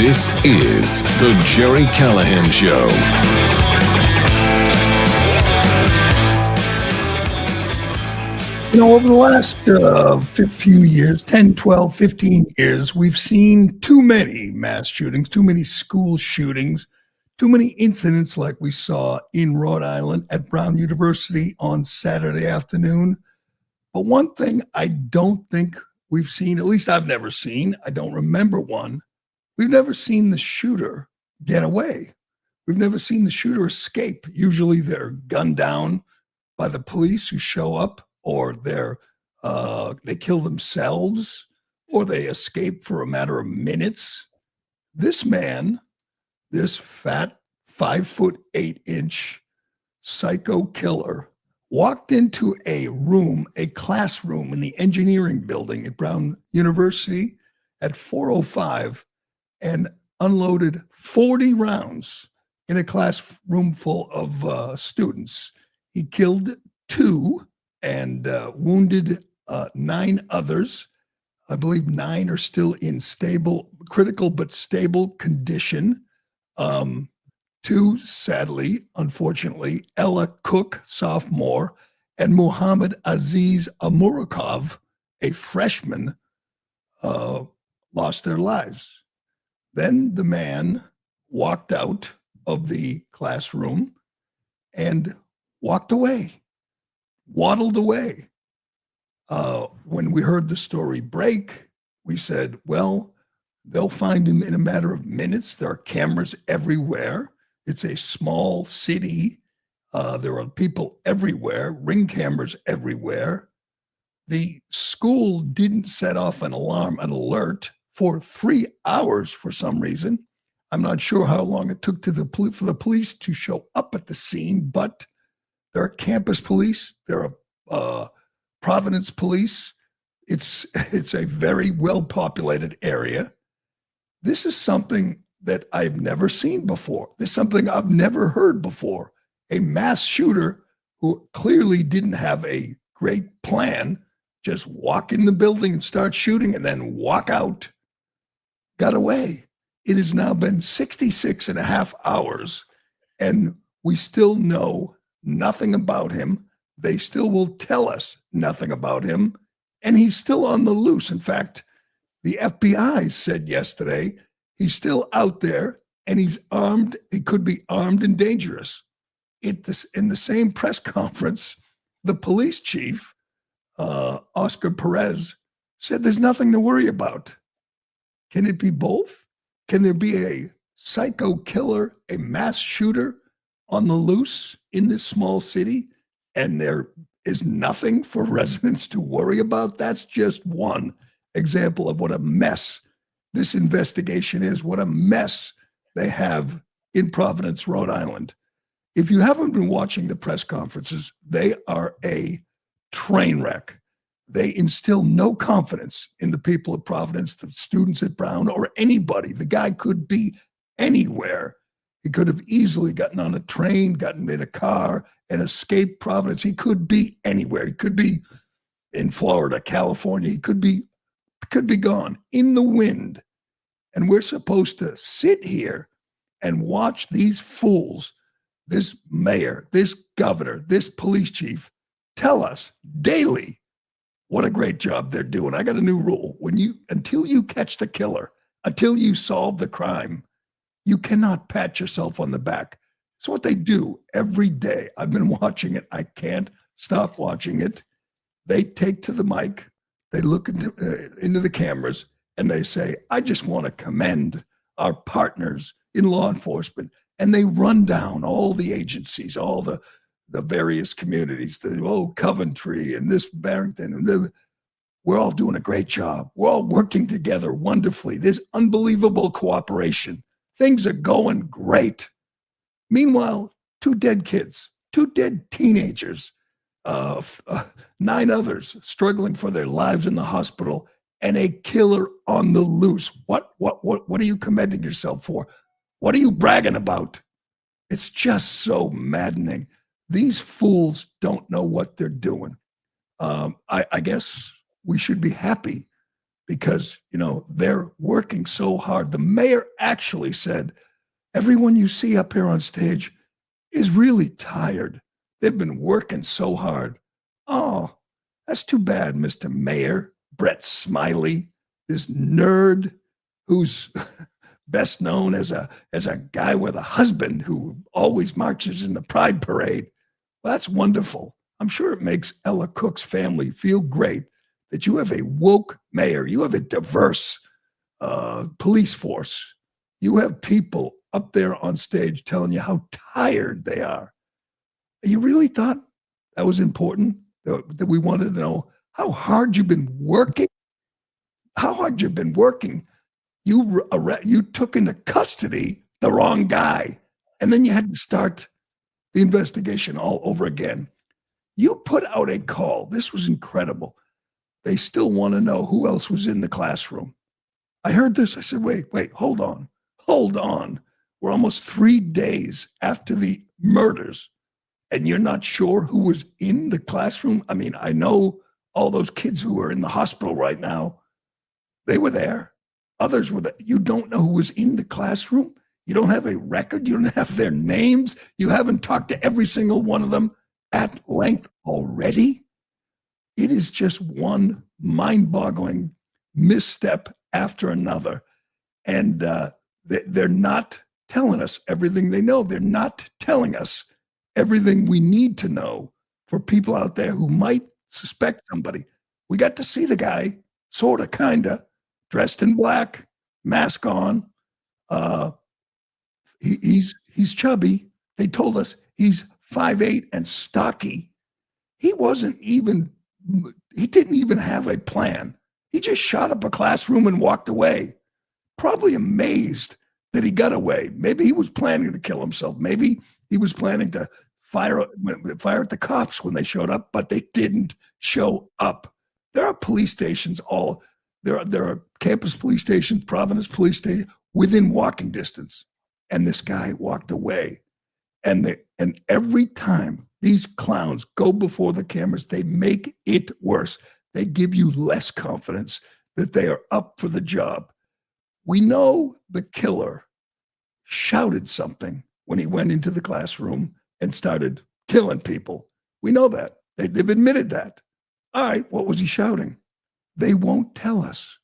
This is the Gerry Callahan Show. Over the last few years, 10, 12, 15 years, we've seen too many mass shootings, too many school shootings, too many incidents like we saw in Rhode Island at Brown University on Saturday afternoon. But one thing I don't think we've seen, at least I've never seen, I don't remember one, we've never seen the shooter get away. We've never seen the shooter escape. Usually they're gunned down by the police who show up, or they kill themselves, or they escape for a matter of minutes. This man, this fat 5'8" psycho killer, walked into a classroom in the engineering building at Brown University at 4:05 and unloaded 40 rounds in a classroom full of students. He killed 2 and wounded 9 others. I believe 9 are still in critical but stable condition. 2, sadly, unfortunately, Ella Cook, sophomore, and Muhammad Aziz Amurakov, a freshman, lost their lives. Then the man walked out of the classroom and walked away, waddled away. When we heard the story break, we said, well, they'll find him in a matter of minutes. There are cameras everywhere. It's a small city. There are people everywhere, ring cameras everywhere. The school didn't set off an alert for 3 hours for some reason. I'm not sure how long it took for the police to show up at the scene, but there are campus police. There are Providence police. It's a very well-populated area. This is something that I've never seen before. This is something I've never heard before. A mass shooter who clearly didn't have a great plan, just walk in the building and start shooting and then walk out, got away. It has now been 66 and a half hours, and we still know nothing about him. They still will tell us nothing about him, and he's still on the loose. In fact, the FBI said yesterday he's still out there and he's armed. He could be armed and dangerous. In the same press conference, the police chief, Oscar Perez, said there's nothing to worry about. Can it be both? Can there be a psycho killer, a mass shooter on the loose in this small city, and there is nothing for residents to worry about? That's just one example of what a mess this investigation is, what a mess they have in Providence, Rhode Island. If you haven't been watching the press conferences, they are a train wreck. They instill no confidence in the people of Providence, the students at Brown, or anybody. The guy could be anywhere. He could have easily gotten on a train, gotten in a car, and escaped Providence. He could be anywhere. He could be in Florida, California. He could be gone in the wind. And we're supposed to sit here and watch these fools, this mayor, this governor, this police chief, tell us daily what a great job they're doing. I got a new rule. Until you catch the killer, until you solve the crime, you cannot pat yourself on the back. It's what they do every day. I've been watching it. I can't stop watching it. They take to the mic, they look into the cameras, and they say, I just want to commend our partners in law enforcement. And they run down all the agencies, all the various communities, Coventry and this Barrington. And we're all doing a great job. We're all working together wonderfully. There's unbelievable cooperation. Things are going great. Meanwhile, 2 dead kids, 2 dead teenagers, 9 others struggling for their lives in the hospital, and a killer on the loose. What are you commending yourself for? What are you bragging about? It's just so maddening. These fools don't know what they're doing. I guess we should be happy because, they're working so hard. The mayor actually said, everyone you see up here on stage is really tired. They've been working so hard. Oh, that's too bad, Mr. Mayor. Brett Smiley, this nerd who's best known as a guy with a husband who always marches in the Pride Parade. Well, that's wonderful. I'm sure it makes Ella Cook's family feel great that you have a woke mayor. You have a diverse police force. You have people up there on stage telling you how tired they are. You really thought that was important? That we wanted to know how hard you've been working? How hard you've been working? You took into custody the wrong guy, and then you had to start the investigation all over again. You put out a call. This was incredible. They still want to know who else was in the classroom. I heard this. I said, wait, hold on. We're almost 3 days after the murders, and you're not sure who was in the classroom? I mean, I know all those kids who are in the hospital right now, they were there. Others were there. You don't know who was in the classroom? You don't have a record? You don't have their names? You haven't talked to every single one of them at length already? It is just one mind-boggling misstep after another. And they're not telling us everything they know. They're not telling us everything we need to know for people out there who might suspect somebody. We got to see the guy, sort of, kind of, dressed in black, mask on. He's chubby. They told us he's 5'8" and stocky. He didn't even have a plan. He just shot up a classroom and walked away, probably amazed that he got away. Maybe he was planning to kill himself. Maybe he was planning to fire at the cops when they showed up, but they didn't show up. There are police stations there are campus police stations, Providence police station within walking distance. And this guy walked away. And every time these clowns go before the cameras, they make it worse. They give you less confidence that they are up for the job. We know the killer shouted something when he went into the classroom and started killing people. We know that. They've admitted that. All right, what was he shouting? They won't tell us.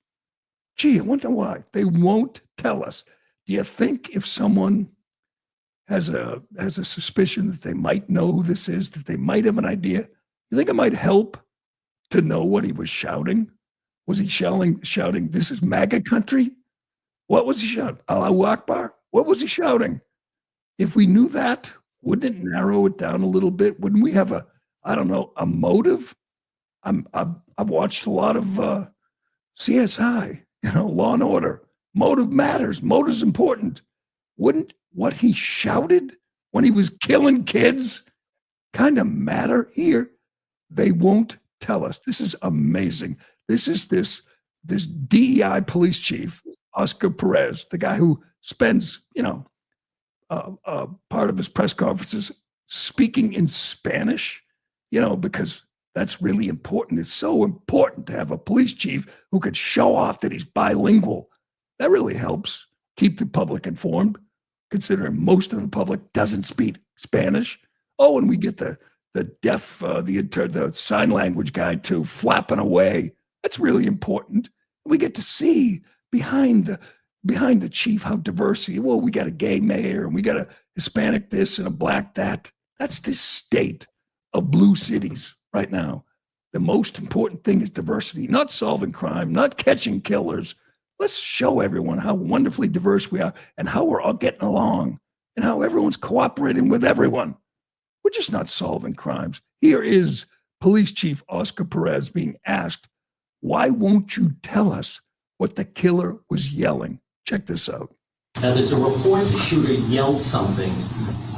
Gee, I wonder why. They won't tell us. Do you think if someone has a suspicion that they might know who this is, that they might have an idea, you think it might help to know what he was shouting? Was he shouting, this is MAGA country? What was he shouting? Allahu Akbar? What was he shouting? If we knew that, wouldn't it narrow it down a little bit? Wouldn't we have a motive? I've watched a lot of CSI, Law and Order. Motive matters. Motive's important. Wouldn't what he shouted when he was killing kids kind of matter here? They won't tell us. This is amazing. This is this DEI police chief, Oscar Perez, the guy who spends, part of his press conferences speaking in Spanish, because that's really important. It's so important to have a police chief who could show off that he's bilingual. That really helps keep the public informed, considering most of the public doesn't speak Spanish. Oh, and we get the deaf, the sign language guy too, flapping away. That's really important. We get to see behind the chief how diverse he. Well, we got a gay mayor, and we got a Hispanic this and a black that. That's the state of blue cities right now. The most important thing is diversity, not solving crime, not catching killers. Let's show everyone how wonderfully diverse we are and how we're all getting along and how everyone's cooperating with everyone. We're just not solving crimes. Here is Police Chief Oscar Perez being asked, why won't you tell us what the killer was yelling? Check this out. Now, there's a report the shooter yelled something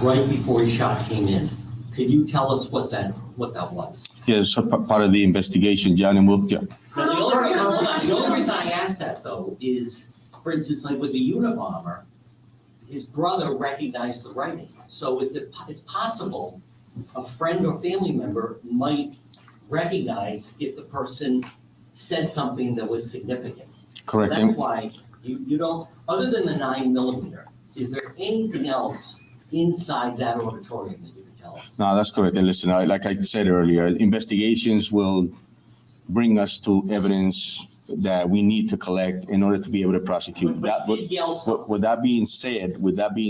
right before his shot came in. Can you tell us what that was? Yeah, so part of the investigation, John, and we'll. The only reason I asked that, though, is, for instance, like with the Unabomber, his brother recognized the writing. So it's possible a friend or family member might recognize if the person said something that was significant. Correct. That's why you don't, other than the 9mm, is there anything else inside that auditorium that you can tell us? No, that's correct. And listen, like I said earlier, investigations will bring us to evidence that we need to collect in order to be able to prosecute. But did yell something? With that being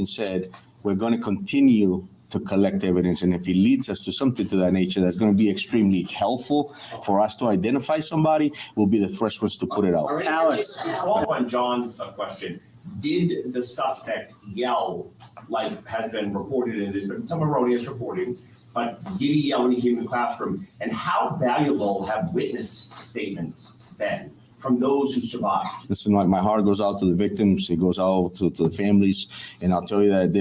said, we're going to continue to collect evidence, and if it leads us to something to that nature that's going to be extremely helpful for us to identify somebody, we'll be the first ones to put it out. All right, Alex, follow up on John's question. Did the suspect yell, like has been reported, and there's been some erroneous reporting, but did he yell when he came to the classroom? And how valuable have witness statements been from those who survived? Listen, my heart goes out to the victims. It goes out to the families, and I'll tell you that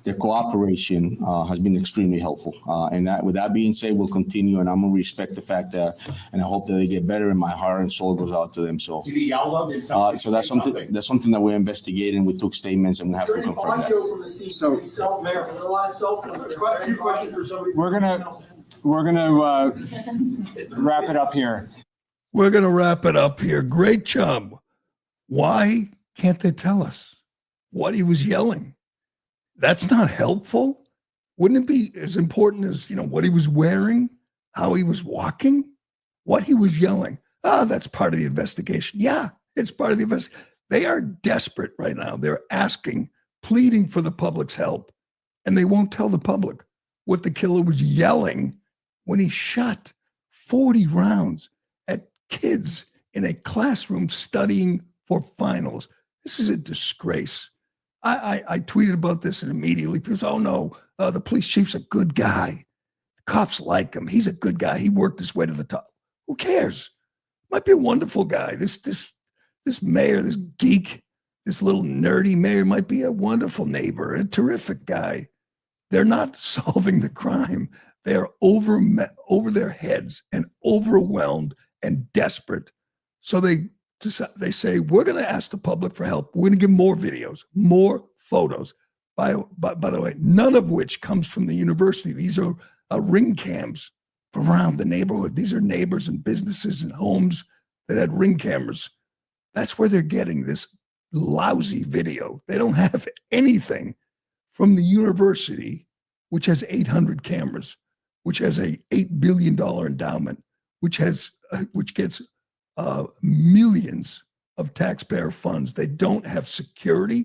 their cooperation has been extremely helpful. And that, with that being said, we'll continue, and I'm gonna respect the fact that, and I hope that they get better, and my heart and soul goes out to them. So, Did he yell them? so that's something that we're investigating. We took statements, and we have to confirm that. From the scene, So- Mayor, from the last cell phone. Quite a few questions for somebody. We're gonna wrap it up here. We're going to wrap it up here. Great job. Why can't they tell us what he was yelling? That's not helpful. Wouldn't it be as important as, what he was wearing, how he was walking, what he was yelling? That's part of the investigation. Yeah, it's part of the investigation. They are desperate right now. They're asking, pleading for the public's help, and they won't tell the public what the killer was yelling when he shot 40 rounds at kids in a classroom studying for finals. This is a disgrace. I tweeted about this, and immediately people said, oh no, the police chief's a good guy. The cops like him. He's a good guy. He worked his way to the top. Who cares? Might be a wonderful guy. This mayor, this geek, this little nerdy mayor might be a wonderful neighbor, a terrific guy. They're not solving the crime. They're over their heads and overwhelmed and desperate. So they say, we're going to ask the public for help. We're going to give more videos, more photos. By the way, none of which comes from the university. These are ring cams from around the neighborhood. These are neighbors and businesses and homes that had ring cameras. That's where they're getting this lousy video. They don't have anything from the university, which has 800 cameras, which has a $8 billion endowment, which gets millions of taxpayer funds. They don't have security.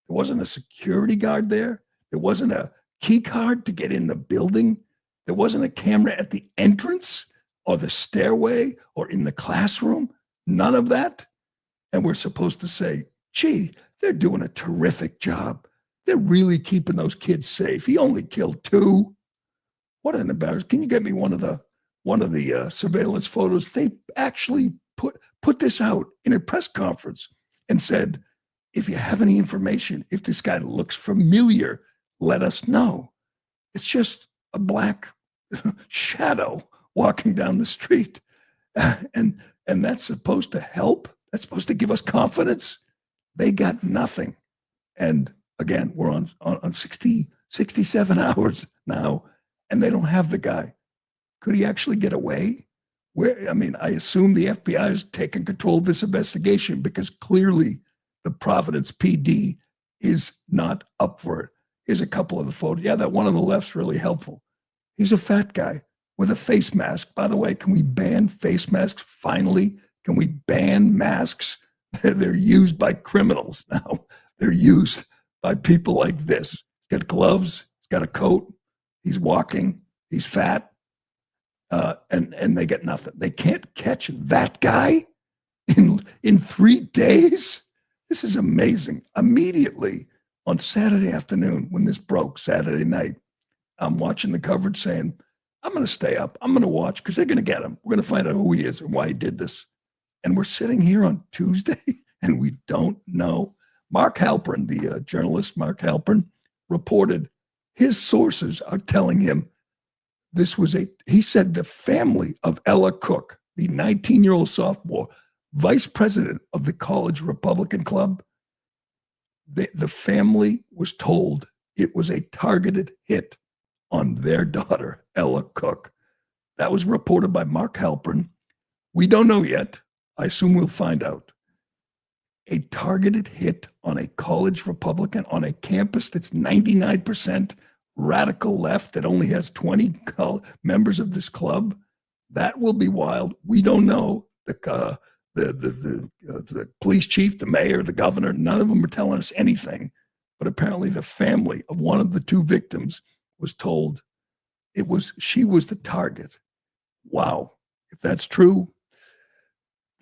There wasn't a security guard there. There wasn't a key card to get in the building. There wasn't a camera at the entrance or the stairway or in the classroom. None of that. And we're supposed to say, gee, they're doing a terrific job. They're really keeping those kids safe. He only killed 2. What an embarrassment. Can you get me one of the surveillance photos? They actually put this out in a press conference and said, if you have any information, if this guy looks familiar, let us know. It's just a black shadow walking down the street. And that's supposed to help? That's supposed to give us confidence? They got nothing. And again, we're on 67 hours now, and they don't have the guy. Could he actually get away? I assume the FBI has taken control of this investigation because clearly the Providence PD is not up for it. Here's a couple of the photos. Yeah, that one on the left's really helpful. He's a fat guy with a face mask. By the way, can we ban face masks finally? Can we ban masks? They're used by criminals now. They're used by people like this. He's got gloves. He's got a coat. He's walking. He's fat. And they get nothing. They can't catch that guy in 3 days. This is amazing. Immediately on Saturday afternoon, when this broke, Saturday night, I'm watching the coverage saying, I'm going to stay up. I'm going to watch because they're going to get him. We're going to find out who he is and why he did this. And we're sitting here on Tuesday and we don't know. Mark Halpern, the journalist Mark Halpern, reported his sources are telling him he said the family of Ella Cook, the 19-year-old sophomore, vice president of the college Republican Club, the family was told it was a targeted hit on their daughter, Ella Cook. That was reported by Mark Halpern. We don't know yet. I assume we'll find out. A targeted hit on a college Republican on a campus that's 99% radical left that only has 20 members of this club. That will be wild. We don't know. The police chief, the mayor, the governor, none of them are telling us anything. But apparently the family of one of the two victims was told she was the target. Wow. If that's true,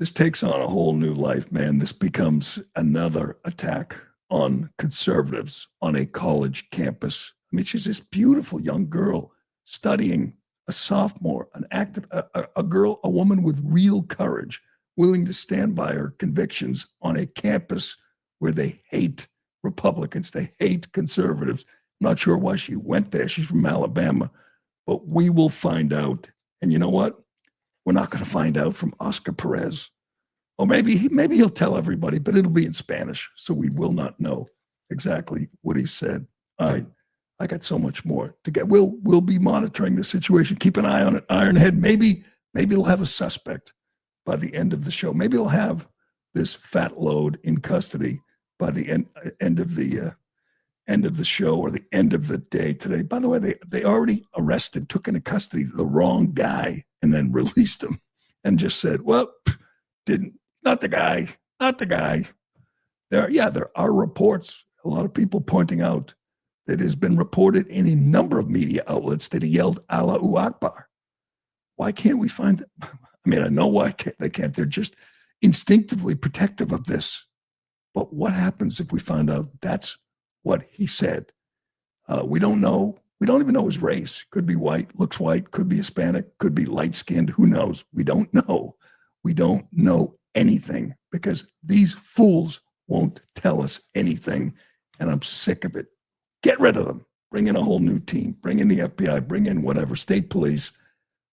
this takes on a whole new life, man. This becomes another attack on conservatives on a college campus. I mean, she's this beautiful young girl studying, a sophomore, a girl, a woman with real courage, willing to stand by her convictions on a campus where they hate Republicans, they hate conservatives. I'm not sure why she went there. She's from Alabama, but we will find out. And you know what? We're not going to find out from Oscar Perez. Or maybe he'll tell everybody, but it'll be in Spanish, so we will not know exactly what he said. All right. I got so much more to get. We'll be monitoring the situation. Keep an eye on it. Ironhead. Maybe it'll have a suspect by the end of the show. Maybe it'll have this fat load in custody by the end of the show or the end of the day today. By the way, they already took into custody the wrong guy and then released him and just said, well, not the guy. There are reports, a lot of people pointing out that has been reported in a number of media outlets that he yelled Allahu Akbar. Why can't we find that? I mean, I know why they can't. They're just instinctively protective of this. But what happens if we find out that's what he said? We don't know. We don't even know his race. Could be white, looks white, could be Hispanic, could be light-skinned. Who knows? We don't know. We don't know anything because these fools won't tell us anything. And I'm sick of it. Get rid of them. Bring in a whole new team. Bring in the FBI. Bring in whatever, state police.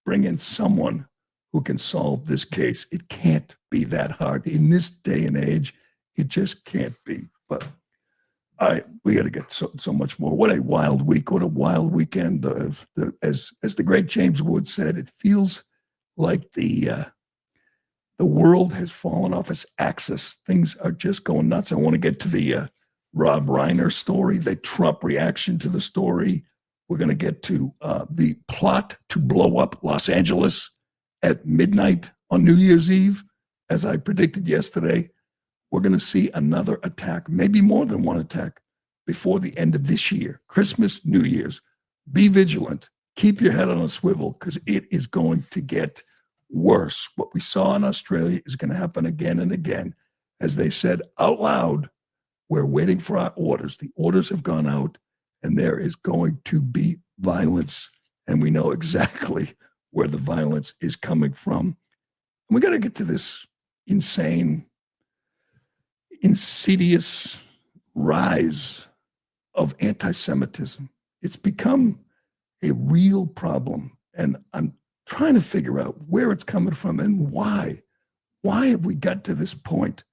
Bring in someone who can solve this case. It can't be that hard. In this day and age, it just can't be. But all right, we got to get so much more. What a wild week. What a wild weekend. As the great James Wood said, it feels like the world has fallen off its axis. Things are just going nuts. I want to get to the Rob Reiner story, the Trump reaction to the story. We're going to get to the plot to blow up Los Angeles at midnight on New Year's Eve. As I predicted yesterday, we're going to see another attack, maybe more than one attack, before the end of this year. Christmas, New Year's. Be vigilant. Keep your head on a swivel because it is going to get worse. What we saw in Australia is going to happen again and again. As they said out loud, we're waiting for our orders. The orders have gone out, and there is going to be violence, and we know exactly where the violence is coming from. And we got to get to this insane, insidious rise of anti-Semitism. It's become a real problem, and I'm trying to figure out where it's coming from and why. Why have we got to this point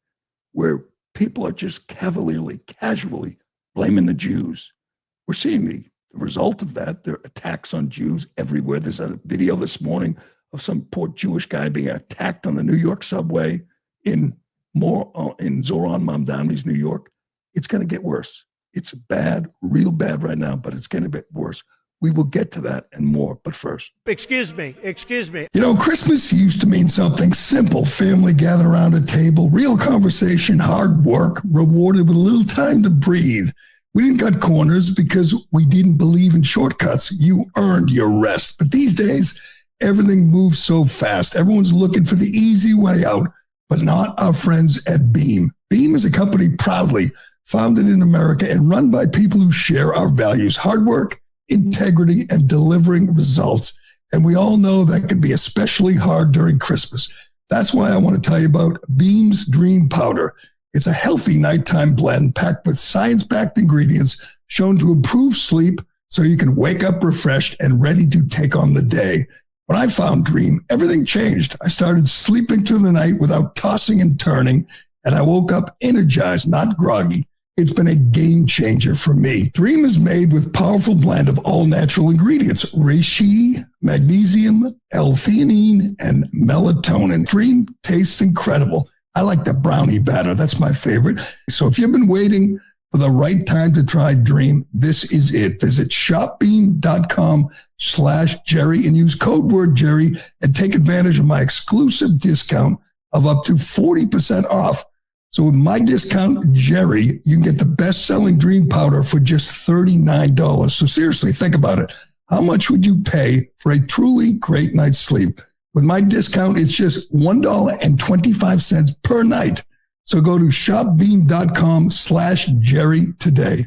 where people are just casually blaming the Jews? We're seeing the result of that. There are attacks on Jews everywhere. There's a video this morning of some poor Jewish guy being attacked on the New York subway in Zoran Mamdani's New York. It's going to get worse. It's bad, real bad right now, but it's going to get worse. We will get to that and more, but first. Excuse me. You know, Christmas used to mean something simple. Family gathered around a table, real conversation, hard work, rewarded with a little time to breathe. We didn't cut corners because we didn't believe in shortcuts. You earned your rest. But these days, everything moves so fast. Everyone's looking for the easy way out, but not our friends at Beam. Beam is a company proudly founded in America and run by people who share our values: hard work, integrity, and delivering results. And we all know that can be especially hard during Christmas. That's why I want to tell you about Beam's Dream Powder. It's a healthy nighttime blend packed with science-backed ingredients shown to improve sleep so you can wake up refreshed and ready to take on the day. When I found Dream, everything changed. I started sleeping through the night without tossing and turning, and I woke up energized, not groggy. It's been a game changer for me. Dream is made with powerful blend of all natural ingredients: reishi, magnesium, L-theanine, and melatonin. Dream tastes incredible. I like the brownie batter. That's my favorite. So if you've been waiting for the right time to try Dream, this is it. Visit shopbean.com/Gerry and use code word Gerry and take advantage of my exclusive discount of up to 40% off. So with my discount, Gerry, you can get the best-selling Dream Powder for just $39. So seriously, think about it. How much would you pay for a truly great night's sleep? With my discount, it's just $1.25 per night. So go to shopbean.com/Gerry today.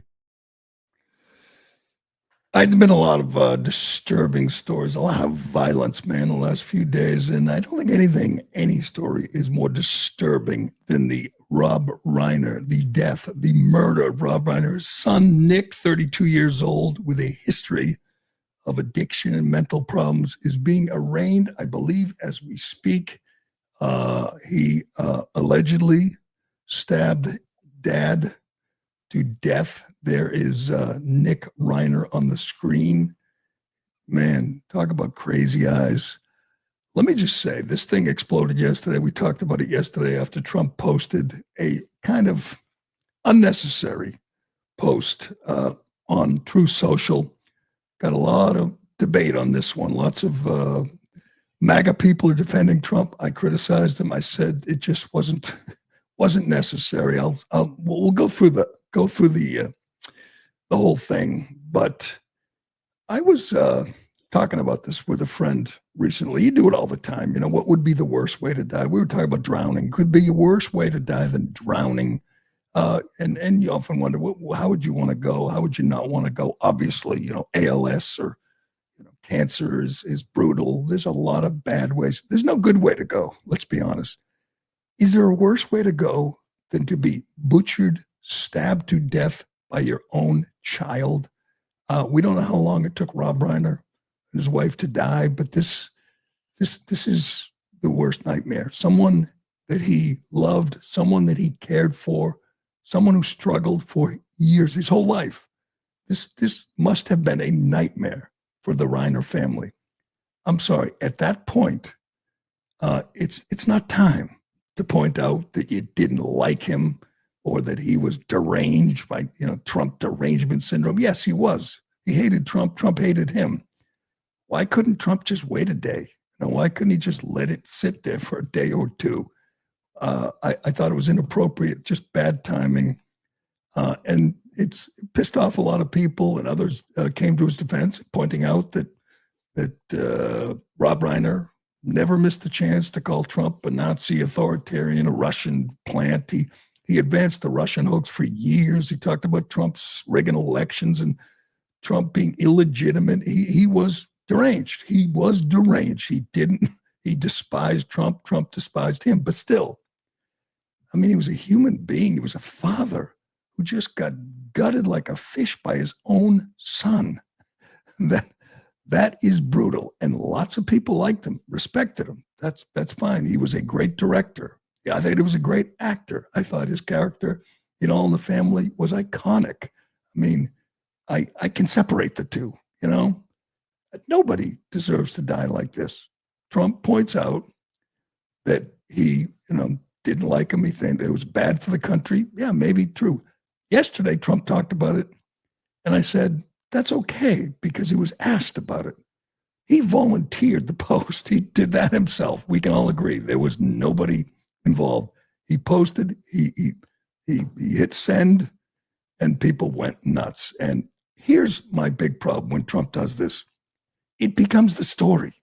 I've been a lot of disturbing stories, a lot of violence, man, the last few days. And I don't think any story is more disturbing than the Rob Reiner, the death, the murder of Rob Reiner's son, Nick, 32 years old, with a history of addiction and mental problems, is being arraigned, I believe, as we speak. He allegedly stabbed dad to death. There is Nick Reiner on the screen. Man, talk about crazy eyes. Let me just say, this thing exploded yesterday. We talked about it yesterday after Trump posted a kind of unnecessary post on Truth Social. Got a lot of debate on this one. Lots of MAGA people are defending Trump. I criticized him. I said it just wasn't necessary. We'll go through the whole thing. But I was talking about this with a friend recently. You do it all the time. You know, what would be the worst way to die? We were talking about drowning. Could be a worse way to die than drowning. And you often wonder, how would you want to go? How would you not want to go? Obviously, you know, ALS or cancer is brutal. There's a lot of bad ways. There's no good way to go. Let's be honest. Is there a worse way to go than to be butchered, stabbed to death by your own child? We don't know how long it took Rob Reiner and his wife to die, but this is the worst nightmare. Someone that he loved, someone that he cared for, someone who struggled for years, his whole life. This must have been a nightmare for the Reiner family. I'm sorry. At that point, it's not time to point out that you didn't like him or that he was deranged by, Trump derangement syndrome. Yes, he was. He hated Trump. Trump hated him. Why couldn't Trump just wait a day? Why couldn't he just let it sit there for a day or two? I thought it was inappropriate, just bad timing. And it's pissed off a lot of people, and others came to his defense, pointing out that Rob Reiner never missed a chance to call Trump a Nazi, authoritarian, a Russian plant. He advanced the Russian hoax for years. He talked about Trump's Reagan elections and Trump being illegitimate. He was deranged. He was deranged. He despised Trump. Trump despised him. But still, I mean, he was a human being. He was a father who just got gutted like a fish by his own son. That is brutal. And lots of people liked him, respected him. That's fine. He was a great director. Yeah, I think he was a great actor. I thought his character in All in the Family was iconic. I mean, I can separate the two, Nobody deserves to die like this. Trump points out that he, didn't like him. He think it was bad for the country. Yeah, maybe true. Yesterday, Trump talked about it, and I said, that's okay, because he was asked about it. He volunteered the post. He did that himself. We can all agree. There was nobody involved. He posted, he hit send, and people went nuts. And here's my big problem when Trump does this. It becomes the story.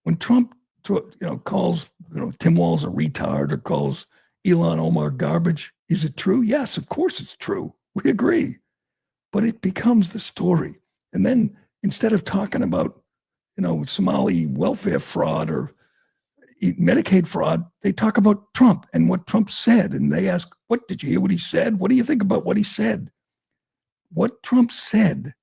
When Trump, calls, Tim Walz a retard or calls Ilhan Omar garbage, is it true? Yes, of course it's true. We agree. But it becomes the story. And then instead of talking about, Somali welfare fraud or Medicaid fraud, they talk about Trump and what Trump said. And they ask, what did you hear what he said? What do you think about what he said? What Trump said,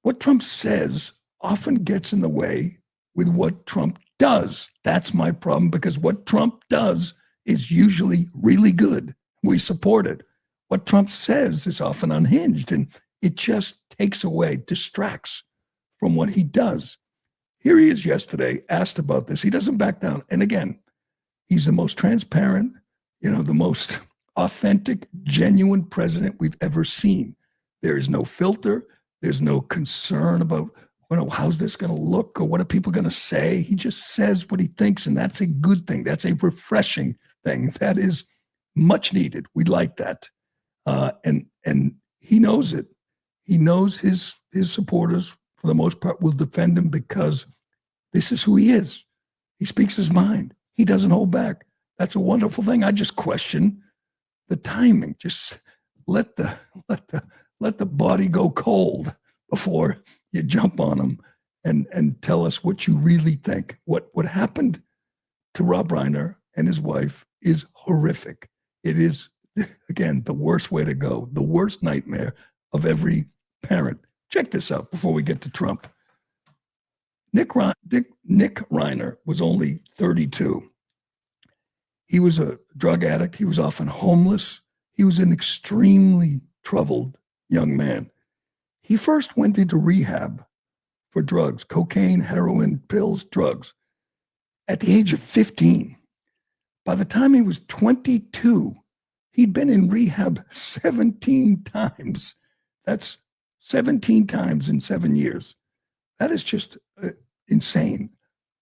what Trump says often gets in the way with what Trump does. That's my problem, because what Trump does is usually really good. We support it. what Trump says is often unhinged, and it just takes away, distracts from what he does. Here he is yesterday, asked about this. He doesn't back down. And again, he's the most transparent, the most authentic, genuine president we've ever seen. There is no filter. There's no concern about, how's this going to look or what are people going to say? He just says what he thinks, and that's a good thing. That's a refreshing thing. That is much needed. We like that. And he knows it. He knows his supporters, for the most part, will defend him because this is who he is. He speaks his mind. He doesn't hold back. That's a wonderful thing. I just question the timing. Just let the body go cold before you jump on him and tell us what you really think. What happened to Rob Reiner and his wife is horrific. It is, again, the worst way to go, the worst nightmare of every parent. Check this out before we get to Trump. Nick Reiner was only 32. He was a drug addict. He was often homeless. He was an extremely troubled young man. He first went into rehab for drugs, cocaine, heroin, pills, drugs, at the age of 15. By the time he was 22, he'd been in rehab 17 times. That's 17 times in 7 years. That is just insane.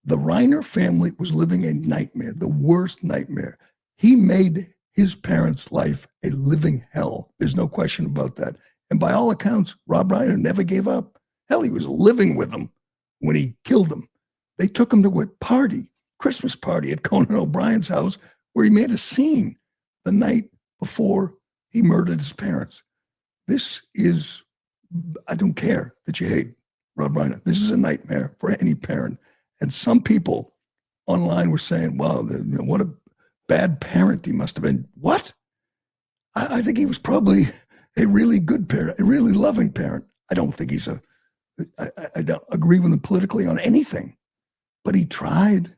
The Reiner family was living a nightmare, the worst nightmare. He made his parents' life a living hell. There's no question about that. And by all accounts, Rob Reiner never gave up. Hell, he was living with them when he killed them. They took him to a party, Christmas party at Conan O'Brien's house, where he made a scene the night before he murdered his parents. This is, I don't care that you hate Rob Reiner. This is a nightmare for any parent. And some people online were saying, wow, what a bad parent he must have been. What? I think he was probably a really good parent, a really loving parent. I don't think he's I don't agree with him politically on anything, but he tried.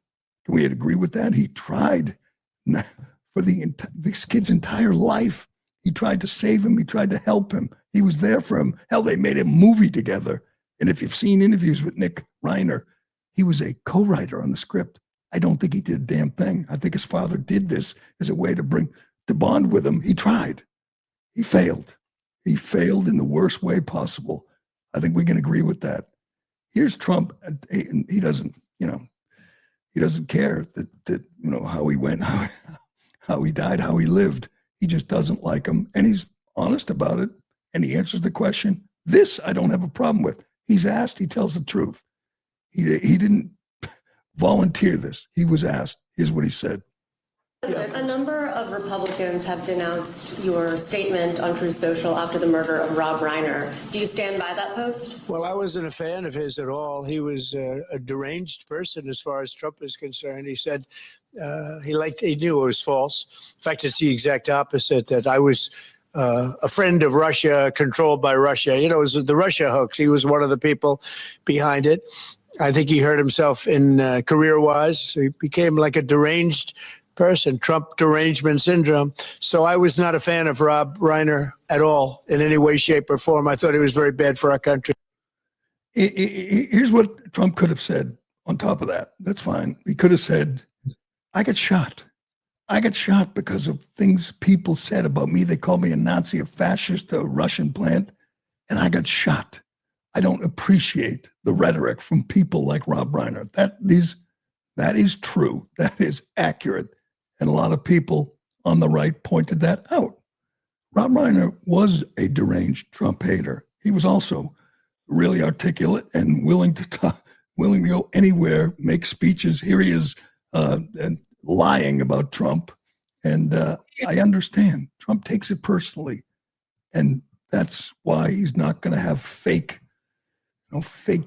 Can we agree with that? He tried for this kid's entire life. He tried to save him. He tried to help him. He was there for him. Hell, they made a movie together. And if you've seen interviews with Nick Reiner, he was a co-writer on the script. I don't think he did a damn thing. I think his father did this as a way to bond with him. He tried. He failed. He failed in the worst way possible. I think we can agree with that. Here's Trump. He doesn't, he doesn't care that how he went, how he died, how he lived. He just doesn't like him. And he's honest about it. And he answers the question. This I don't have a problem with. He's asked, he tells the truth. He didn't volunteer this. He was asked. Here's what he said. A number of Republicans have denounced your statement on Truth Social after the murder of Rob Reiner. Do you stand by that post? Well, I wasn't a fan of his at all. He was a deranged person as far as Trump is concerned. He said he knew it was false. In fact, it's the exact opposite, that I was a friend of Russia, controlled by Russia. It was the Russia hoax. He was one of the people behind it. I think he hurt himself in career-wise. He became like a deranged person, Trump derangement syndrome. So I was not a fan of Rob Reiner at all in any way, shape, or form. I thought he was very bad for our country. Here's what Trump could have said on top of that. That's fine. He could have said, I got shot. I got shot because of things people said about me. They called me a Nazi, a fascist, a Russian plant, and I got shot. I don't appreciate the rhetoric from people like Rob Reiner. That is true. That is accurate. And a lot of people on the right pointed that out. Rob Reiner was a deranged Trump hater. He was also really articulate and willing to go anywhere, make speeches. Here he is and lying about Trump. And I understand. Trump takes it personally. And that's why he's not going to have fake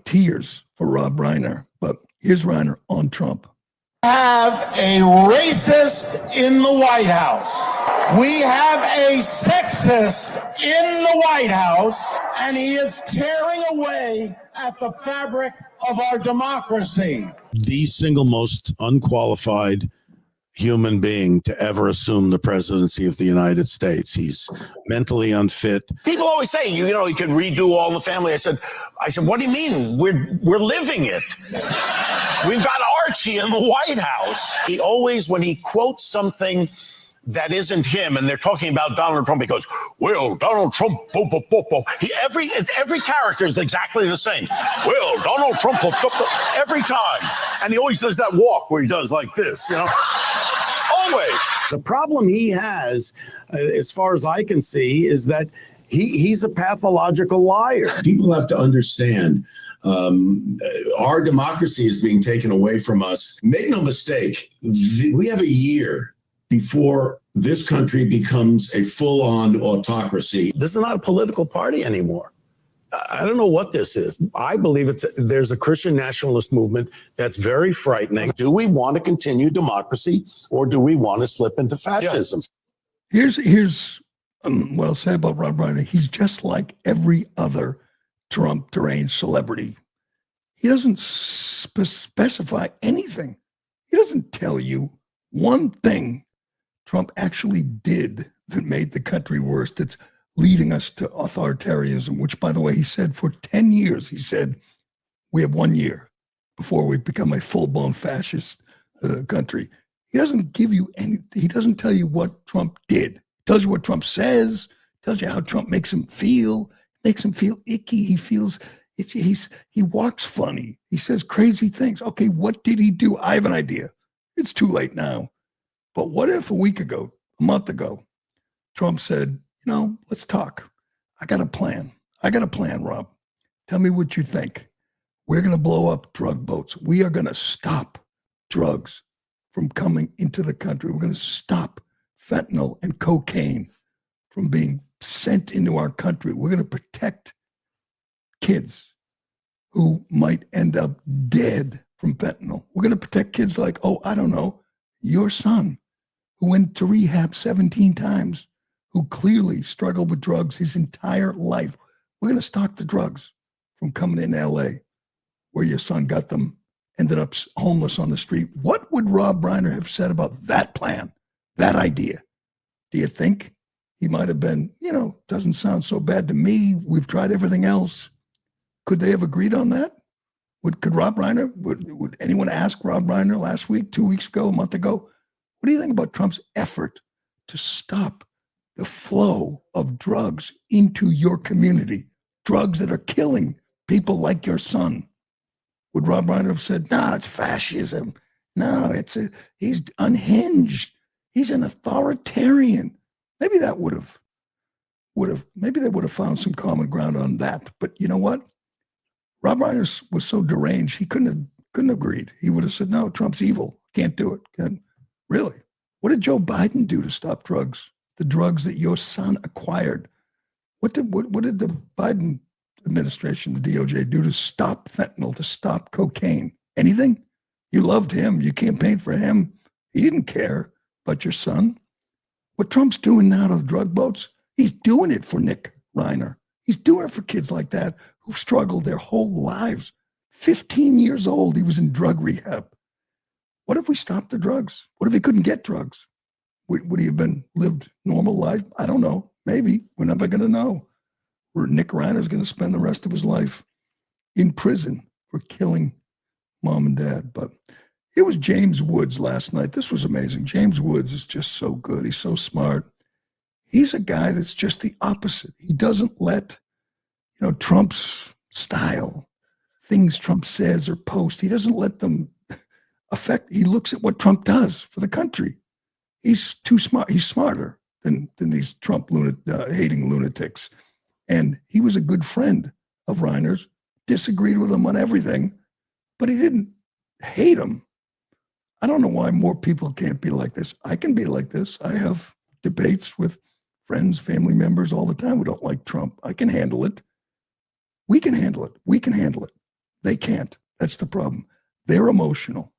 tears for Rob Reiner. But here's Reiner on Trump. Have a racist in the White House. We have a sexist in the White House, and he is tearing away at the fabric of our democracy. The single most unqualified human being to ever assume the presidency of the United States. He's mentally unfit. People always say, you know, you could redo All in the Family. I said, what do you mean? We're living it. We've got Archie in the White House. He always, when he quotes something that isn't him, and they're talking about Donald Trump, he goes, well, Donald Trump, every character is exactly the same. Well, Donald Trump, every time. And he always does that walk where he does like this, you know? Always. The problem he has, as far as I can see, is that he's a pathological liar. People have to understand our democracy is being taken away from us. Make no mistake, we have a year before this country becomes a full-on autocracy. This is not a political party anymore. I don't know what this is. I believe there's a Christian nationalist movement that's very frightening. Do we want to continue democracy, or do we want to slip into fascism? Here's what I'll say about Rob Reiner. He's just like every other Trump deranged celebrity. He doesn't specify anything. He doesn't tell you one thing Trump actually did that made the country worse, that's leading us to authoritarianism, which, by the way, he said for 10 years, he said, we have 1 year before we become a full-blown fascist country. He doesn't give you he doesn't tell you what Trump did. He tells you what Trump says, tells you how Trump makes him feel icky. He feels, he walks funny. He says crazy things. Okay, what did he do? I have an idea. It's too late now. But what if a month ago, Trump said, you know, let's talk. I got a plan, Rob. Tell me what you think. We're going to blow up drug boats. We are going to stop drugs from coming into the country. We're going to stop fentanyl and cocaine from being sent into our country. We're going to protect kids who might end up dead from fentanyl. We're going to protect kids like, your son, who went to rehab 17 times, who clearly struggled with drugs his entire life. We're going to stop the drugs from coming in LA, where your son got them, ended up homeless on the street. What would Rob Reiner have said about that plan, that idea? Do you think he might have been, doesn't sound so bad to me. We've tried everything else. Could they have agreed on that? Could Rob Reiner, would anyone ask Rob Reiner last week, 2 weeks ago, a month ago, what do you think about Trump's effort to stop the flow of drugs into your community, drugs that are killing people like your son? Would Rob Reiner have said, no, it's fascism. No, he's unhinged. He's an authoritarian. Maybe that maybe they would have found some common ground on that. But you know what? Rob Reiner was so deranged, he couldn't have agreed. He would have said, no, Trump's evil. Can't do it. Really? What did Joe Biden do to stop drugs? The drugs that your son acquired. What did the Biden administration, the DOJ, do to stop fentanyl, to stop cocaine? Anything? You loved him. You campaigned for him. He didn't care about your son. What Trump's doing now to the drug boats, he's doing it for Nick Reiner. He's doing it for kids like that who've struggled their whole lives. 15 years old, he was in drug rehab. What if we stopped the drugs? What if he couldn't get drugs? Would he have lived normal life? I don't know. Maybe. We're never going to know. Or Nick Reiner's going to spend the rest of his life in prison for killing mom and dad. But it was James Woods last night. This was amazing. James Woods is just so good. He's so smart. He's a guy that's just the opposite. He doesn't let, Trump's style, things Trump says or posts, he doesn't let them affect. He looks at what Trump does for the country. He's too smart. He's smarter than these Trump hating lunatics. And he was a good friend of Reiner's, disagreed with him on everything, but he didn't hate him. I don't know why more people can't be like this. I can be like this. I have debates with friends, family members all the time who don't like Trump. I can handle it. We can handle it. We can handle it. They can't. That's the problem. They're emotional.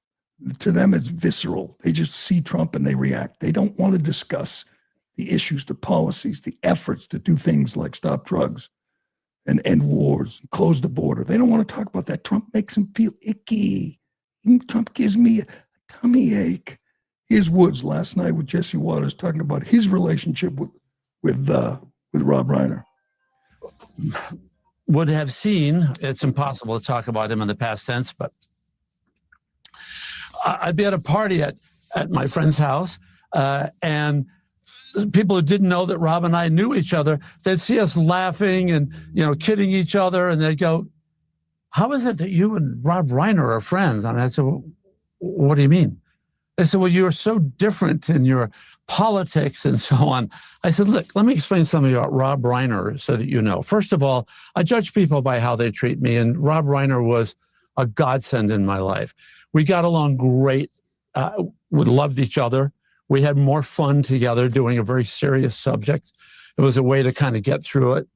To them, it's visceral. They just see Trump and they react. They don't want to discuss the issues, the policies, the efforts to do things like stop drugs and end wars, and close the border. They don't want to talk about that. Trump makes them feel icky. Trump gives me a tummy ache. Here's Woods last night with Jesse Waters talking about his relationship with Rob Reiner. Would have seen, it's impossible to talk about him in the past tense, but I'd be at a party at my friend's house, and people who didn't know that Rob and I knew each other, they'd see us laughing and, kidding each other, and they'd go, "How is it that you and Rob Reiner are friends?" And I said, "Well, what do you mean?" They said, "Well, you're so different in your politics and so on." I said, "Look, let me explain something about Rob Reiner so that you know. First of all, I judge people by how they treat me, and Rob Reiner was a godsend in my life. We got along great. We loved each other. We had more fun together doing a very serious subject. It was a way to kind of get through it.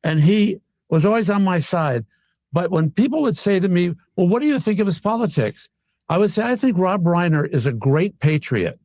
And he was always on my side. But when people would say to me, "Well, what do you think of his politics?" I would say, "I think Rob Reiner is a great patriot."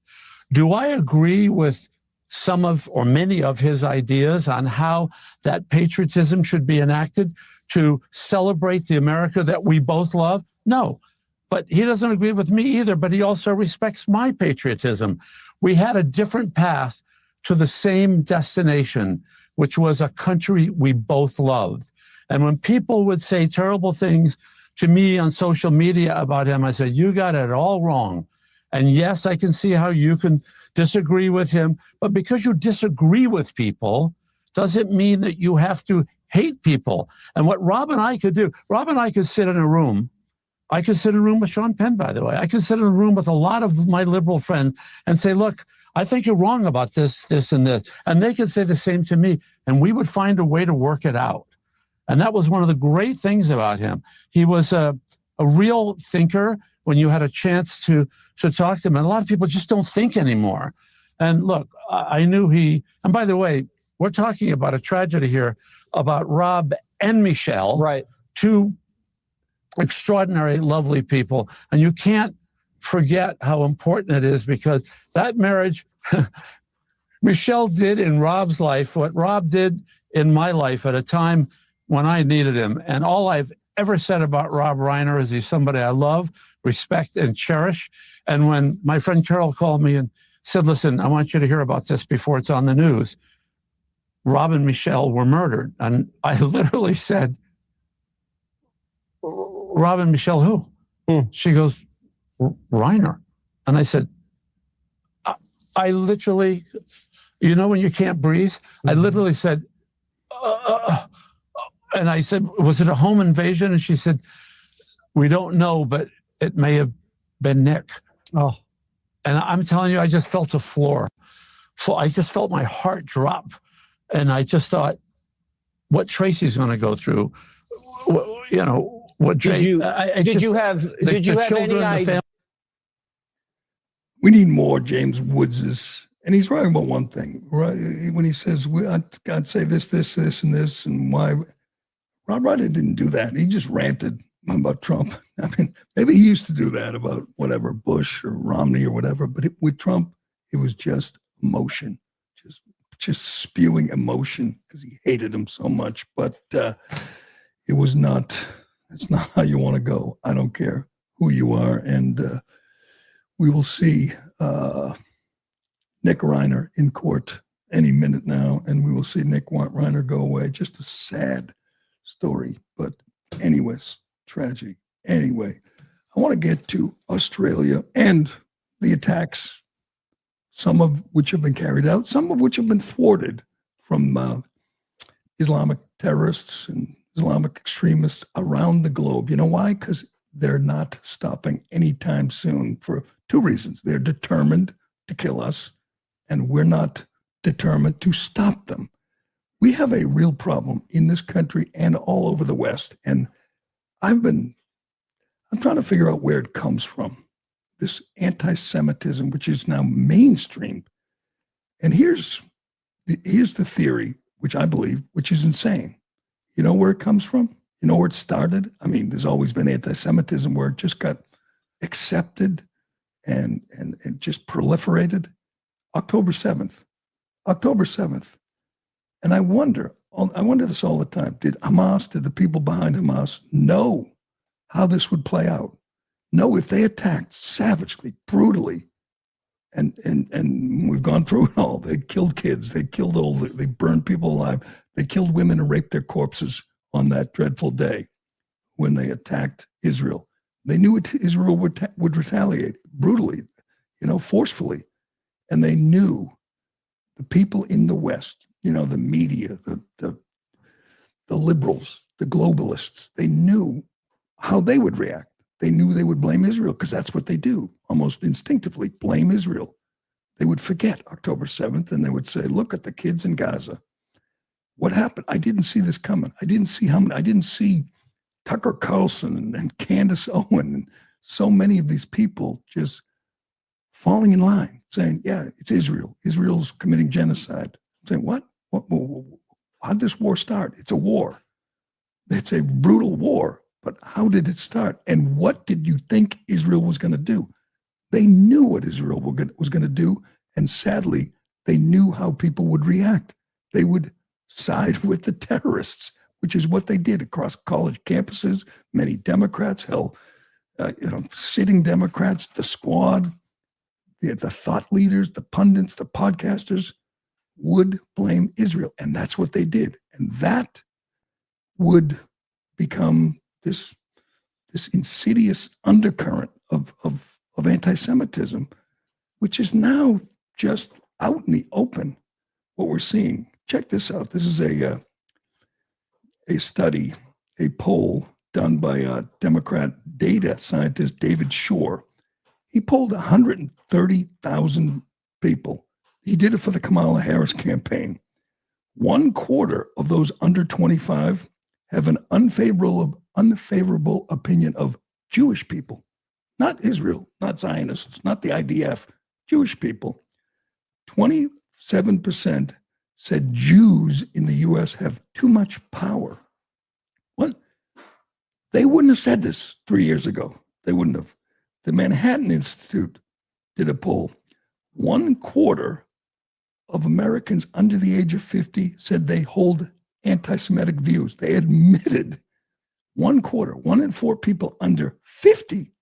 Do I agree with some of or many of his ideas on how that patriotism should be enacted to celebrate the America that we both love? No. But he doesn't agree with me either, but he also respects my patriotism. We had a different path to the same destination, which was a country we both loved. And when people would say terrible things to me on social media about him, I said, "You got it all wrong. And yes, I can see how you can disagree with him, but because you disagree with people doesn't mean that you have to hate people." And what Rob and I could do, Rob and I could sit in a room. I could sit in a room with Sean Penn, by the way. I could sit in a room with a lot of my liberal friends and say, "Look, I think you're wrong about this, this, and this." And they could say the same to me, and we would find a way to work it out. And that was one of the great things about him. He was a real thinker when you had a chance to talk to him. And a lot of people just don't think anymore. And look, I knew and by the way, we're talking about a tragedy here about Rob and Michelle, Right. two extraordinary, lovely people. And you can't forget how important it is, because that marriage, Michelle did in Rob's life what Rob did in my life at a time when I needed him. And all I've ever said about Rob Reiner is he's somebody I love, respect, and cherish. And when my friend Carol called me and said, "Listen, I want you to hear about this before it's on the news. Rob and Michelle were murdered." And I literally said, "Rob and Michelle who?" She goes, "Reiner." And I said, I literally, when you can't breathe, I literally said, and I said, "Was it a home invasion?" And she said, "We don't know, but it may have been Nick." Oh. And I'm telling you, I just felt the floor. I just felt my heart drop. And I just thought, what Tracy's going to go through, what Jay, Did you have any idea? We need more James Woodses. And he's right about one thing, right? When he says, "I'd say this, this, this, and this, and why." Rob Reiner didn't do that. He just ranted about Trump. I mean, maybe he used to do that about whatever, Bush or Romney or whatever. But with Trump, it was just emotion, just spewing emotion because he hated him so much. But it was not. That's not how you want to go. I don't care who you are, and we will see Nick Reiner in court any minute now, and we will see Nick Reiner go away. Just a sad story, but anyways, tragedy. Anyway, I want to get to Australia and the attacks, some of which have been carried out, some of which have been thwarted from Islamic terrorists and Islamic extremists around the globe. You know why? Because they're not stopping anytime soon for two reasons. They're determined to kill us, and we're not determined to stop them. We have a real problem in this country and all over the West. And I'm trying to figure out where it comes from, this anti-Semitism, which is now mainstream. And here's the theory, which I believe, which is insane. You know where it comes from? You know where it started? I mean, there's always been anti-Semitism where it just got accepted and just proliferated. October 7th. And I wonder this all the time. Did the people behind Hamas know how this would play out? Know if they attacked savagely, brutally And we've gone through it all. They killed kids. They killed old. They burned people alive. They killed women and raped their corpses on that dreadful day when they attacked Israel. They knew Israel would retaliate brutally, forcefully. And they knew the people in the West, the media, the liberals, the globalists, they knew how they would react. They knew they would blame Israel because that's what they do, almost instinctively, blame Israel. They would forget October 7th and they would say, look at the kids in Gaza. What happened? I didn't see this coming. I didn't see Tucker Carlson and Candace Owen and so many of these people just falling in line, saying, yeah, it's Israel. Israel's committing genocide. I'm saying, what? How did this war start? It's a war. It's a brutal war. But how did it start? And what did you think Israel was going to do? They knew what Israel was going to do. And sadly, they knew how people would react. They would side with the terrorists, which is what they did across college campuses. Many Democrats, sitting Democrats, the squad, the thought leaders, the pundits, the podcasters would blame Israel. And that's what they did. And that would become this insidious undercurrent of anti-Semitism, which is now just out in the open, what we're seeing. Check this out. This is a study, a poll done by Democrat data scientist David Shore. He polled 130,000 people. He did it for the Kamala Harris campaign. 1/4 of those under 25 have an unfavorable opinion of Jewish people, not Israel, not Zionists, not the IDF, Jewish people. 27% said Jews in the U.S. have too much power. What? They wouldn't have said this 3 years ago. They wouldn't have. The Manhattan Institute did a poll. 1/4 of Americans under the age of 50 said they hold anti-Semitic views. They admitted 1/4, 1 in 4 people under 50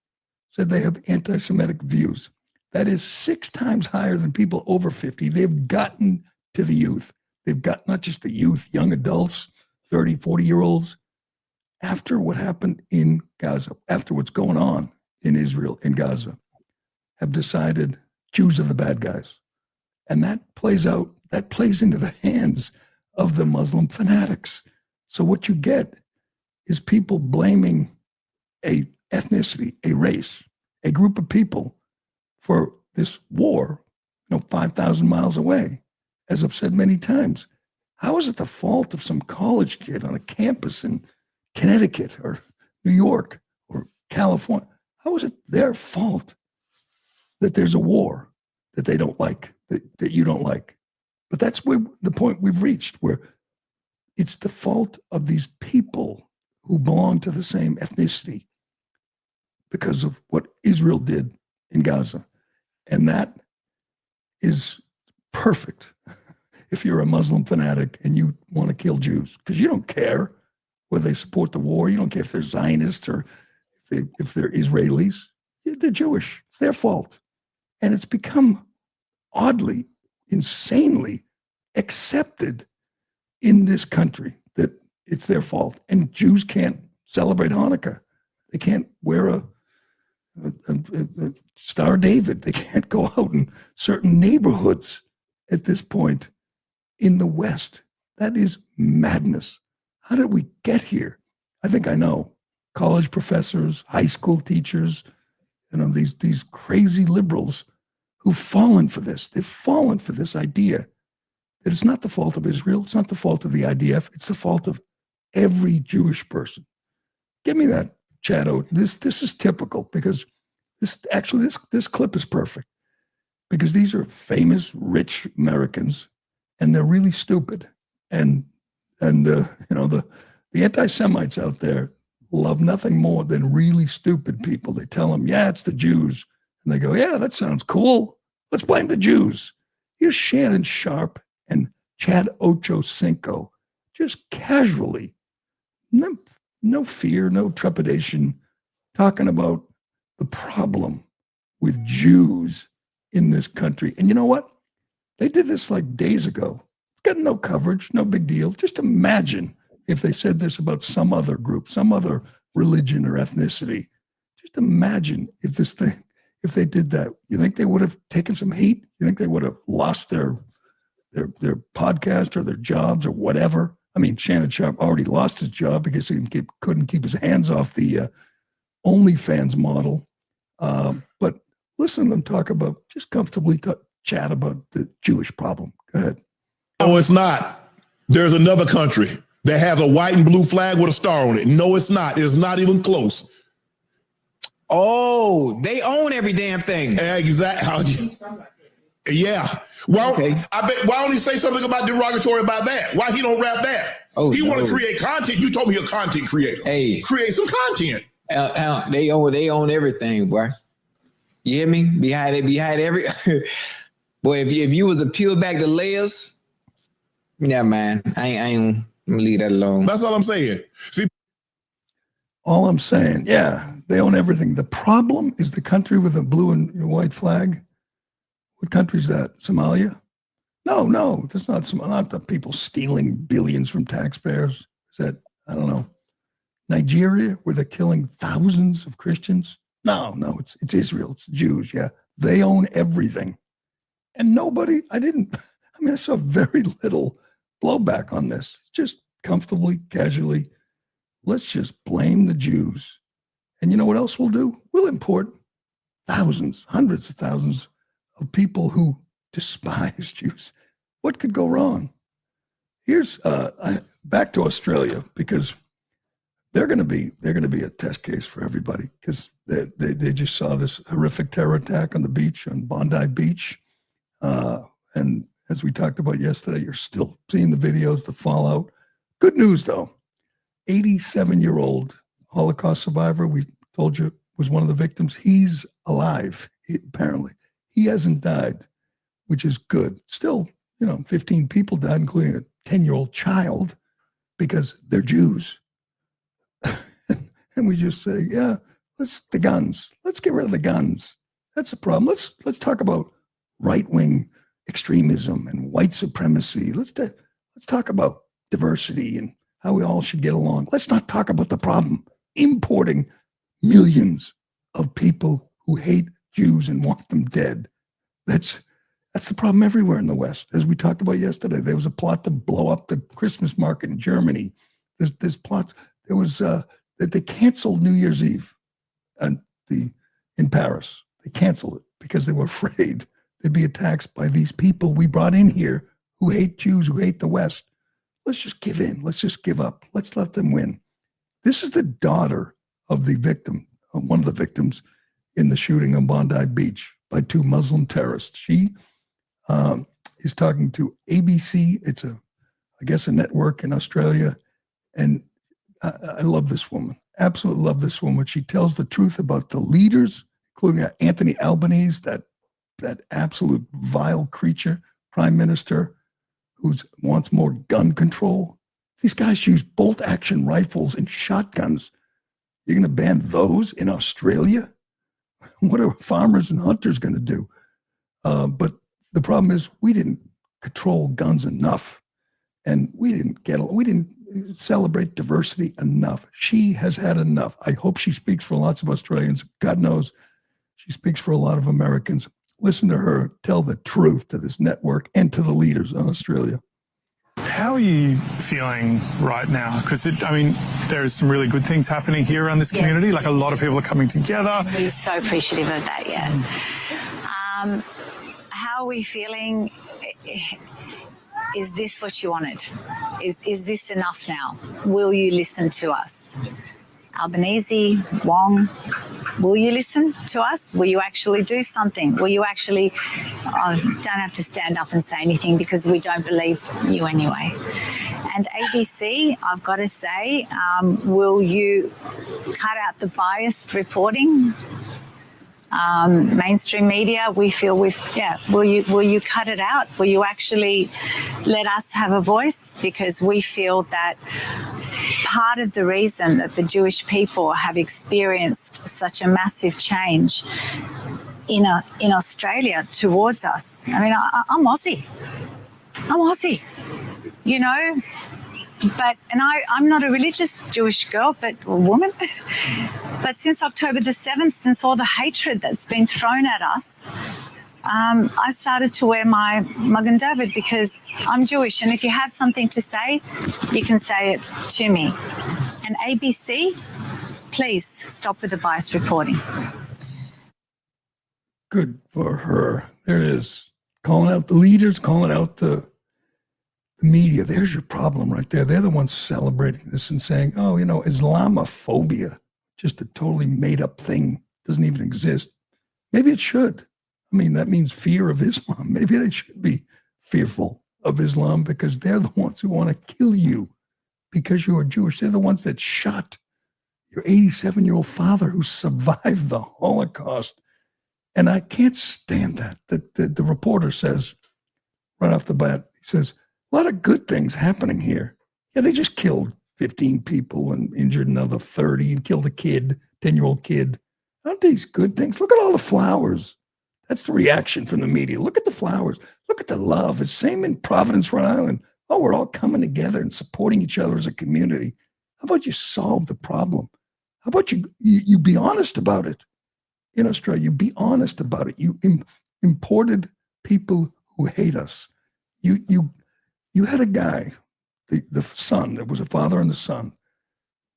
said they have anti-Semitic views. That is 6 times higher than people over 50. They've gotten to the youth. They've got not just the youth, young adults, 30, 40-year-olds. After what happened in Gaza, after what's going on in Israel, in Gaza, have decided Jews are the bad guys. And that plays into the hands of the Muslim fanatics. So what you get is people blaming a ethnicity, a race, a group of people for this war, 5,000 miles away, as I've said many times. How is it the fault of some college kid on a campus in Connecticut or New York or California? How is it their fault that there's a war that they don't like, that you don't like? But that's where the point we've reached, where it's the fault of these people who belong to the same ethnicity because of what Israel did in Gaza. And that is perfect if you're a Muslim fanatic and you want to kill Jews, because you don't care whether they support the war. You don't care if they're Zionists or if they're Israelis. They're Jewish. It's their fault. And it's become oddly, insanely accepted in this country that it's their fault. And Jews can't celebrate Hanukkah. They can't wear a Star of David. They can't go out in certain neighborhoods at this point in the West. That is madness. How did we get here? I think I know. College professors, high school teachers, these crazy liberals who've fallen for this. They've fallen for this idea that it's not the fault of Israel. It's not the fault of the IDF. It's the fault of every Jewish person. Give me that, Chado. This is typical, because this clip is perfect, because these are famous, rich Americans, and they're really stupid. And the anti-Semites out there love nothing more than really stupid people. They tell them, yeah, it's the Jews. And they go, yeah, that sounds cool. Let's blame the Jews. Here's Shannon Sharp and Chad Ochocinco, just casually, no fear, no trepidation, talking about the problem with Jews in this country. And you know what? They did this like days ago. It's got no coverage, no big deal. Just imagine if they said this about some other group, some other religion or ethnicity. Just imagine if they did that. You think they would have taken some heat? You think they would have lost their podcast or their jobs or whatever? I mean, Shannon Sharp already lost his job because he couldn't keep his hands off the OnlyFans model. But listen to them talk about, just comfortably chat about the Jewish problem. Go ahead. No, it's not. There's another country that has a white and blue flag with a star on it. No, it's not. It's not even close. Oh, they own every damn thing. Exactly. Yeah. Well, okay. Why don't he say something about derogatory about that? Why he don't rap that? Oh, he want to create content. You told me you're a content creator. Hey, create some content. They own everything, boy. You hear me? Behind every boy. If you was to peel back the layers, yeah, man, I ain't gonna leave that alone. That's all I'm saying. See, all I'm saying, yeah, they own everything. The problem is the country with a blue and white flag. What country is that? Somalia? No, that's not the people stealing billions from taxpayers. Is that, I don't know, Nigeria, where they're killing thousands of Christians? No, it's Israel. It's Jews. Yeah, they own everything. And I saw very little blowback on this. Just comfortably, casually, let's just blame the Jews. And you know what else we'll do? We'll import thousands, hundreds of thousands of people who despise Jews. What could go wrong? Here's back to Australia, because they're going to be a test case for everybody, because they just saw this horrific terror attack on the beach, on Bondi Beach. And as we talked about yesterday, you're still seeing the videos, the fallout. Good news, though. 87-year-old Holocaust survivor, we told you, was one of the victims. He's alive, apparently. He hasn't died, which is good. Still, 15 people died, including a 10-year-old child, because they're Jews. And we just say, yeah, the guns. Let's get rid of the guns. That's a problem. Let's talk about right-wing extremism and white supremacy. Let's talk about diversity and how we all should get along. Let's not talk about the problem. Importing millions of people who hate Jews and want them dead. That's the problem everywhere in the West. As we talked about yesterday, there was a plot to blow up the Christmas market in Germany. There's plots. There was that they canceled New Year's Eve in Paris. They canceled it because they were afraid they'd be attacked by these people we brought in here who hate Jews, who hate the West. Let's just give in. Let's just give up. Let's let them win. This is the daughter of the victim, one of the victims in the shooting on Bondi Beach by two Muslim terrorists. She is talking to ABC. It's I guess a network in Australia. And I love this woman. Absolutely love this woman. She tells the truth about the leaders, including Anthony Albanese, that absolute vile creature, prime minister, who wants more gun control. These guys use bolt-action rifles and shotguns. You're going to ban those in Australia? What are farmers and hunters going to do? But the problem is we didn't control guns enough, and we didn't celebrate diversity enough. She has had enough. I hope she speaks for lots of Australians. God knows she speaks for a lot of Americans. Listen to her tell the truth to this network and to the leaders in Australia. How are you feeling right now? Because, there's some really good things happening here around this community. Like, a lot of people are coming together. We're so appreciative of that, yeah. How are we feeling? Is this what you wanted? Is this enough now? Will you listen to us? Albanese, Wong, will you listen to us? Will you actually do something? Will you actually, don't have to stand up and say anything because we don't believe you anyway. And ABC, I've got to say, will you cut out the biased reporting? Mainstream media, we feel will you cut it out? Will you actually let us have a voice? Because we feel that part of the reason that the Jewish people have experienced such a massive change in Australia towards us. I mean, I'm Aussie. I'm Aussie, you know. But I'm not a religious Jewish girl, but a woman. But since October the 7th, since all the hatred that's been thrown at us, I started to wear my Magen David because I'm Jewish. And if you have something to say, you can say it to me. And ABC, please stop with the biased reporting. Good for her. There it is. Calling out the leaders, calling out the media. There's your problem right there. They're the ones celebrating this and saying, oh, you know, Islamophobia, just a totally made up thing, doesn't even exist. Maybe it should. I mean, that means fear of Islam. Maybe they should be fearful of Islam because they're the ones who want to kill you because you are Jewish. They're the ones that shot your 87-year-old father who survived the Holocaust. And I can't stand that. The reporter says, right off the bat, he says, a lot of good things happening here. Yeah, they just killed 15 people and injured another 30 and killed a kid, 10-year-old kid. Aren't these good things? Look at all the flowers. That's the reaction from the media. Look at the flowers. Look at the love. It's same in Providence, Rhode Island. Oh, we're all coming together and supporting each other as a community. How about you solve the problem? How about you be honest about it? In Australia, you be honest about it. You imported people who hate us. You had a guy, the son, there was a father and the son.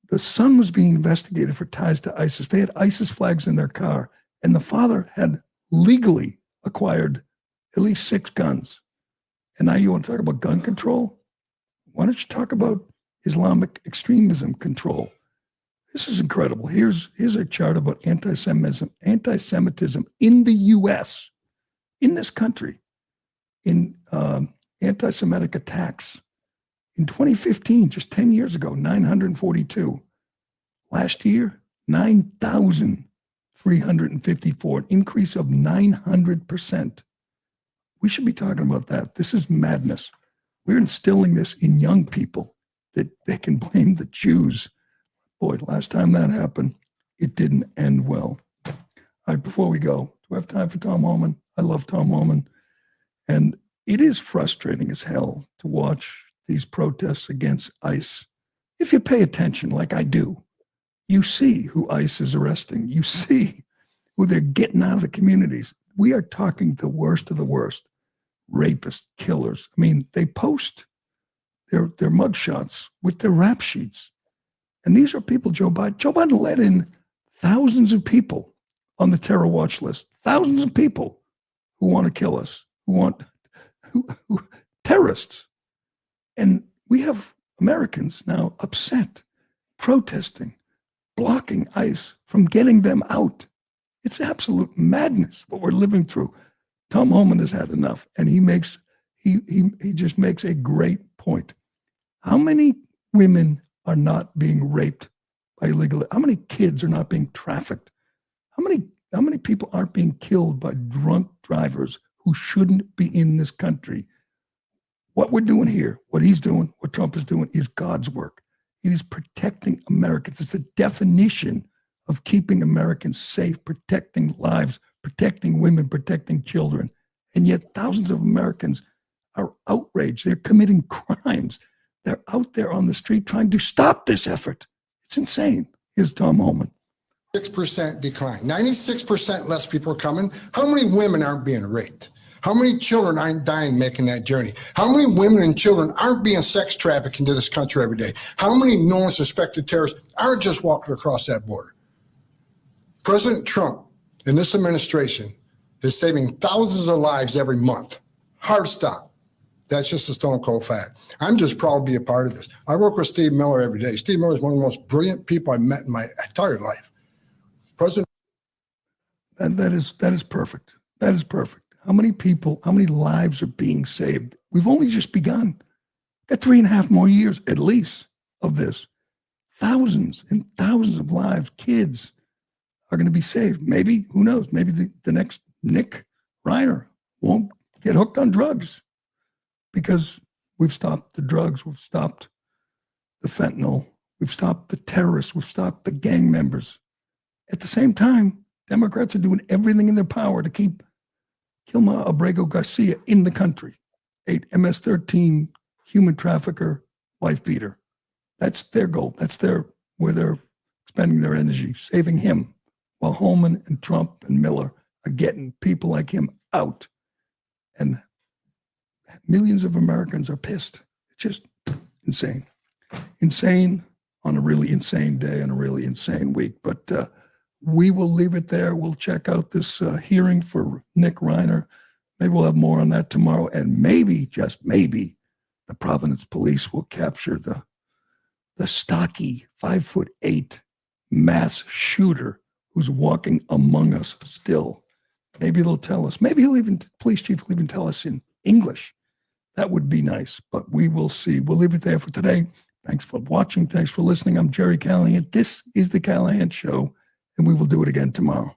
The son was being investigated for ties to ISIS. They had ISIS flags in their car, and the father had legally acquired at least 6 guns. And now you want to talk about gun control? Why don't you talk about Islamic extremism control? This is incredible. Here's a chart about anti-Semitism in the U.S., in this country, in anti-Semitic attacks. In 2015, just 10 years ago, 942. Last year, 9,354, an increase of 900%. We should be talking about that. This is madness. We're instilling this in young people that they can blame the Jews. Boy, last time that happened, it didn't end well. All right, before we go, do we have time for Tom Homan? I love Tom Homan. And it is frustrating as hell to watch these protests against ICE. If you pay attention, like I do, you see who ICE is arresting. You see who they're getting out of the communities. We are talking the worst of the worst. Rapists, killers. I mean, they post their mugshots with their rap sheets. And these are people Joe Biden let in thousands of people on the terror watch list. Thousands of people who want to kill us, who terrorists. And we have Americans now upset, protesting, blocking ICE from getting them out. It's absolute madness what we're living through. Tom Homan has had enough, and he just makes a great point. How many women are not being raped by illegal? How many kids are not being trafficked? How many people aren't being killed by drunk drivers who shouldn't be in this country? What we're doing here, what he's doing, what Trump is doing is God's work. It is protecting Americans. It's a definition of keeping Americans safe, protecting lives, protecting women, protecting children. And yet thousands of Americans are outraged. They're committing crimes. They're out there on the street trying to stop this effort. It's insane. Here's Tom Homan. 6% decline. 96% less people are coming. How many women aren't being raped? How many children aren't dying making that journey? How many women and children aren't being sex trafficked into this country every day? How many known suspected terrorists aren't just walking across that border? President Trump and this administration is saving thousands of lives every month. Hard stop. That's just a stone cold fact. I'm just proud to be a part of this. I work with Steve Miller every day. Steve Miller is one of the most brilliant people I've met in my entire life. President. That is perfect. That is perfect. How many people, how many lives are being saved? We've only just begun. Got 3.5 more years at least of this. Thousands and thousands of lives, kids are going to be saved. Maybe, who knows, maybe the next Nick Reiner won't get hooked on drugs because we've stopped the drugs, we've stopped the fentanyl, we've stopped the terrorists, we've stopped the gang members. At the same time, Democrats are doing everything in their power to keep Gilma Abrego Garcia in the country. 8 MS-13 human trafficker, wife beater. That's their goal. That's where they're spending their energy, saving him, while Holman and Trump and Miller are getting people like him out. And millions of Americans are pissed. It's just insane. Insane on a really insane day and a really insane week. But we will leave it there. We'll check out this hearing for Nick Reiner. Maybe we'll have more on that tomorrow. And maybe, just maybe, the Providence police will capture the stocky 5'8" mass shooter who's walking among us still. Maybe they'll tell us. Maybe police chief will even tell us in English. That would be nice, but we will see. We'll leave it there for today. Thanks for watching. Thanks for listening. I'm Gerry Callahan. This is The Callahan Show, and we will do it again tomorrow.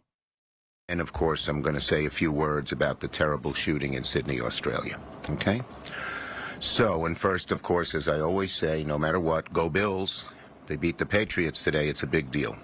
And of course, I'm going to say a few words about the terrible shooting in Sydney, Australia. Okay? So, and first, of course, as I always say, no matter what, go Bills. They beat the Patriots today. It's a big deal.